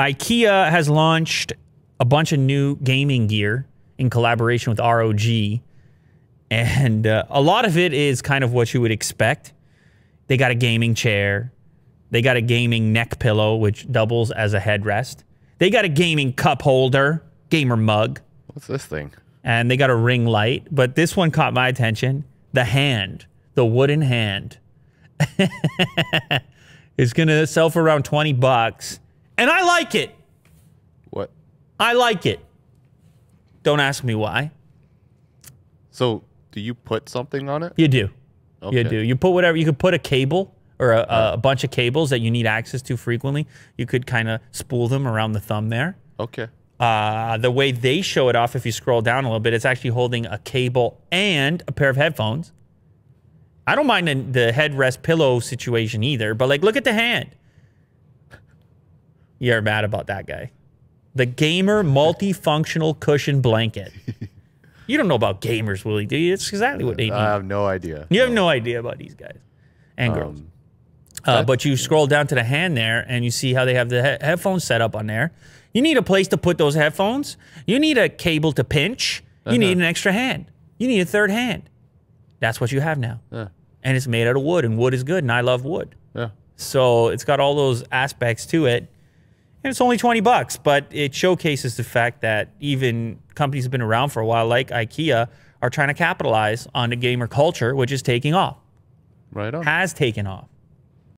IKEA has launched a bunch of new gaming gear in collaboration with ROG. And a lot of it is kind of what you would expect. They got a gaming chair. They got a gaming neck pillow, which doubles as a headrest. They got a gaming cup holder, gamer mug. What's this thing? And they got a ring light. But this one caught my attention. The hand. The wooden hand. It's going to sell for around 20 bucks. And I like it. What? I like it. Don't ask me why. So, do you put something on it? You do. Okay. You do. You put whatever. You could put a cable or a bunch of cables that you need access to frequently. You could kind of spool them around the thumb there. Okay. The way they show it off, if you scroll down a little bit, it's actually holding a cable and a pair of headphones. I don't mind the headrest pillow situation either, but like, look at the hand. You're mad about that guy. The gamer multifunctional cushion blanket. You don't know about gamers, Willie, do you? It's exactly what they need. I have no idea. You have no idea about these guys and girls. But you scroll down to the hand there, and you see how they have the headphones set up on there. You need a place to put those headphones. You need a cable to pinch. You need an extra hand. You need a third hand. That's what you have now. Yeah. And it's made out of wood, and wood is good, and I love wood. Yeah. So it's got all those aspects to it. And it's only 20 bucks, but it showcases the fact that even companies have been around for a while, like IKEA, are trying to capitalize on the gamer culture, which is taking off. Right on. Has taken off.